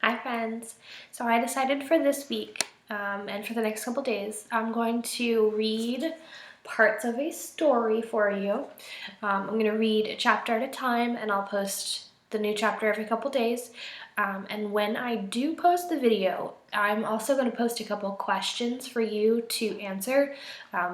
Hi friends. So I decided for this week and for the next couple days, I'm going to read parts of a story for you. I'm going to read a chapter at a time and I'll post the new chapter every couple days. And when I do post the video, I'm also going to post a couple questions for you to answer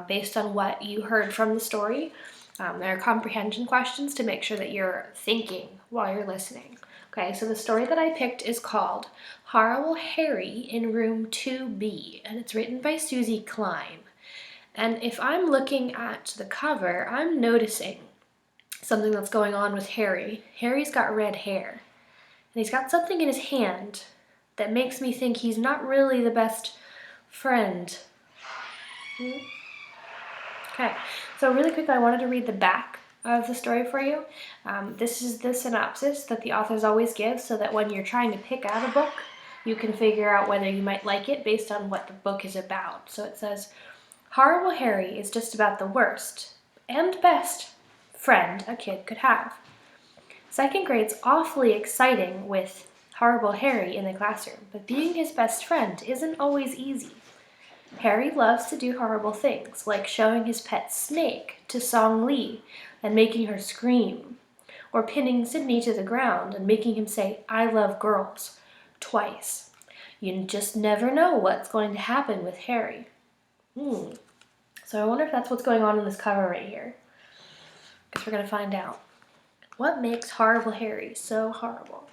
based on what you heard from the story. There are comprehension questions to make sure that you're thinking while you're listening. Okay, so the story that I picked is called Horrible Harry in Room 2B, and it's written by Suzy Kline. And if I'm looking at the cover, I'm noticing something that's going on with Harry. Harry's got red hair, and he's got something in his hand that makes me think he's not really the best friend. Okay, so really quick, I wanted to read the back of the story for you. This is the synopsis that the authors always give so that when you're trying to pick out a book, you can figure out whether you might like it based on what the book is about. So it says, Horrible Harry is just about the worst and best friend a kid could have. Second grade's awfully exciting with Horrible Harry in the classroom, but being his best friend isn't always easy. Harry loves to do horrible things, like showing his pet snake to Song Lee and making her scream, or pinning Sydney to the ground and making him say, "I love girls," twice. You just never know what's going to happen with Harry. So I wonder if that's what's going on in this cover right here. Guess we're going to find out. What makes Horrible Harry so horrible?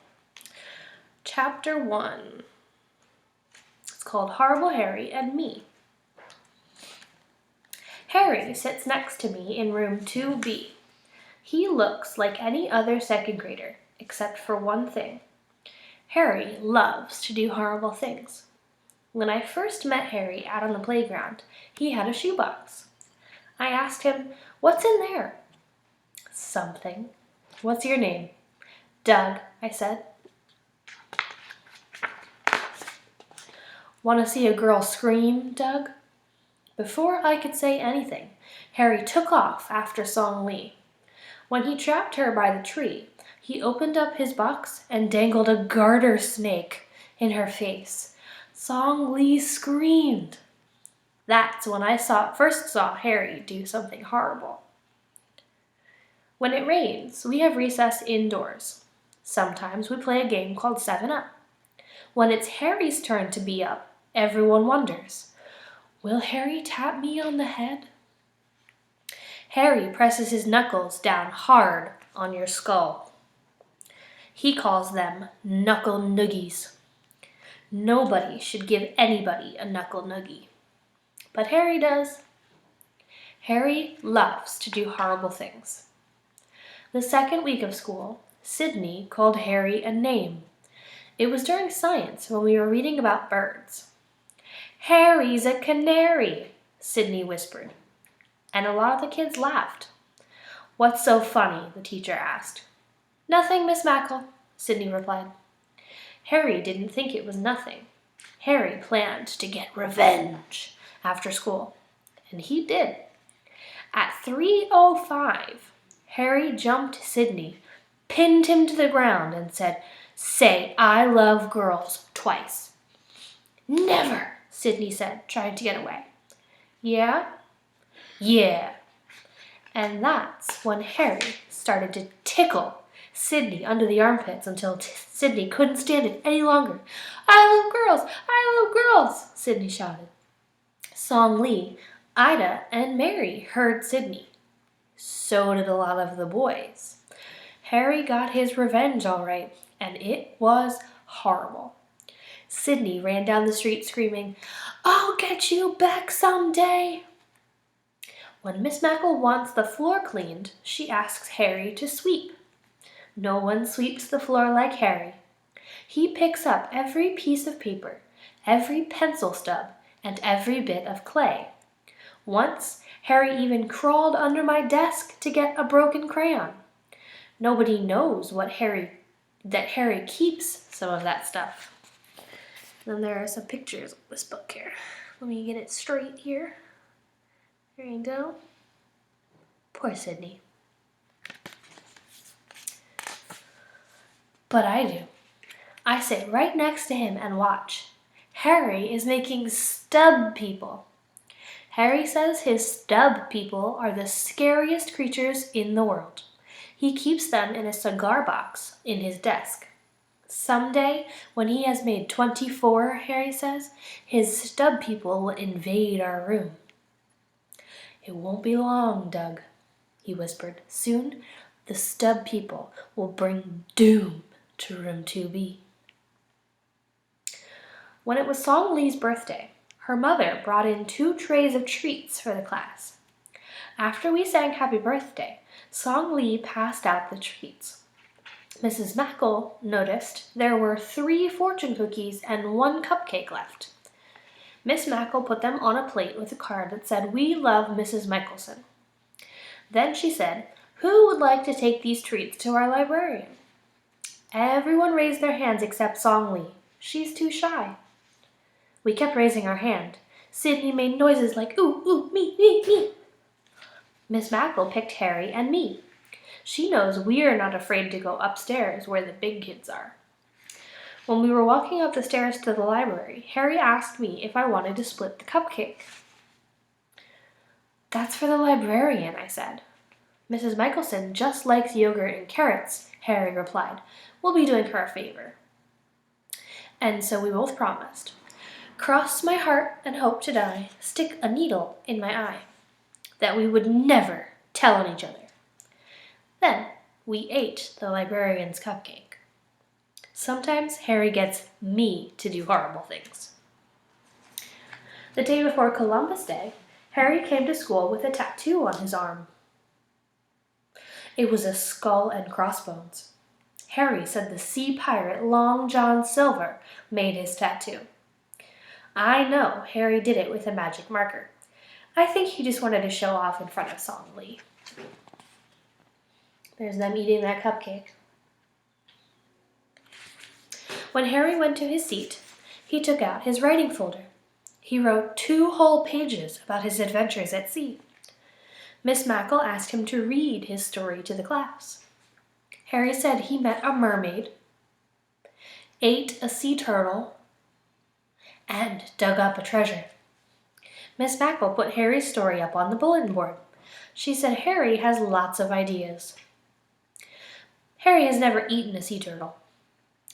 Chapter 1. It's called Horrible Harry and Me. Harry sits next to me in room 2B. He looks like any other second grader, except for one thing. Harry loves to do horrible things. When I first met Harry out on the playground, he had a shoebox. I asked him, "What's in there?" "Something." "What's your name?" "Doug," I said. "Want to see a girl scream, Doug?" Before I could say anything, Harry took off after Song Lee. When he trapped her by the tree, he opened up his box and dangled a garter snake in her face. Song Lee screamed. That's when I first saw Harry do something horrible. When it rains, we have recess indoors. Sometimes we play a game called 7-Up. When it's Harry's turn to be up, everyone wonders, will Harry tap me on the head? Harry presses his knuckles down hard on your skull. He calls them knuckle noogies. Nobody should give anybody a knuckle noogie. But Harry does. Harry loves to do horrible things. The second week of school, Sydney called Harry a name. It was during science when we were reading about birds. "Harry's a canary," Sydney whispered. And a lot of the kids laughed. "What's so funny?" the teacher asked. "Nothing, Miss Mackle," Sydney replied. Harry didn't think it was nothing. Harry planned to get revenge after school, and he did. At 3:05, Harry jumped Sydney, pinned him to the ground, and said, "Say, I love girls," twice. "Never," Sydney said, trying to get away. "Yeah?" "Yeah." And that's when Harry started to tickle Sydney under the armpits until Sydney couldn't stand it any longer. "I love girls! I love girls!" Sydney shouted. Song Lee, Ida, and Mary heard Sydney. So did a lot of the boys. Harry got his revenge all right, and it was horrible. Sydney ran down the street screaming, "I'll get you back someday." When Miss Mackle wants the floor cleaned, she asks Harry to sweep. No one sweeps the floor like Harry. He picks up every piece of paper, every pencil stub, and every bit of clay. Once, Harry even crawled under my desk to get a broken crayon. Nobody knows that Harry keeps some of that stuff. Then there are some pictures of this book here. Let me get it straight here. There you go. Poor Sydney. But I do. I sit right next to him and watch. Harry is making stub people. Harry says his stub people are the scariest creatures in the world. He keeps them in a cigar box in his desk. Someday, when he has made 24, Harry says, his stub people will invade our room. It won't be long, Doug, he whispered. Soon, the stub people will bring doom to room 2B. When it was Song Lee's birthday, her mother brought in 2 trays of treats for the class. After we sang happy birthday, Song Lee passed out the treats. Mrs. Mackle noticed there were 3 fortune cookies and 1 cupcake left. Miss Mackle put them on a plate with a card that said, "We love Mrs. Michelson." Then she said, "Who would like to take these treats to our librarian?" Everyone raised their hands except Song Lee. She's too shy. We kept raising our hand. Sydney made noises like, "Ooh, ooh, me, me, me." Miss Mackle picked Harry and me. She knows we're not afraid to go upstairs where the big kids are. When we were walking up the stairs to the library, Harry asked me if I wanted to split the cupcake. "That's for the librarian," I said. "Mrs. Michelson just likes yogurt and carrots," Harry replied. "We'll be doing her a favor." And so we both promised. Cross my heart and hope to die, stick a needle in my eye, that we would never tell on each other. Then we ate the librarian's cupcake. Sometimes Harry gets me to do horrible things. The day before Columbus Day, Harry came to school with a tattoo on his arm. It was a skull and crossbones. Harry said the sea pirate Long John Silver made his tattoo. I know Harry did it with a magic marker. I think he just wanted to show off in front of Song Lee. There's them eating that cupcake. When Harry went to his seat, he took out his writing folder. He wrote 2 whole pages about his adventures at sea. Miss Mackle asked him to read his story to the class. Harry said he met a mermaid, ate a sea turtle, and dug up a treasure. Miss Mackle put Harry's story up on the bulletin board. She said Harry has lots of ideas. Harry has never eaten a sea turtle.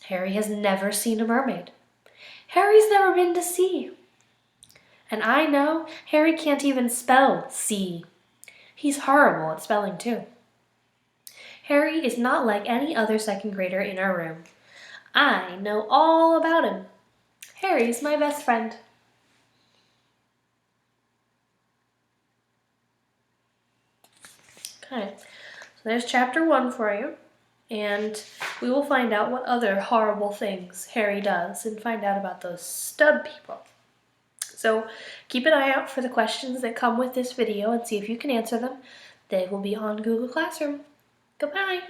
Harry has never seen a mermaid. Harry's never been to sea. And I know Harry can't even spell sea. He's horrible at spelling too. Harry is not like any other 2nd grader in our room. I know all about him. Harry's my best friend. Okay, so there's chapter 1 for you. And we will find out what other horrible things Harry does and find out about those stub people. So keep an eye out for the questions that come with this video and see if you can answer them. They will be on Google Classroom. Goodbye.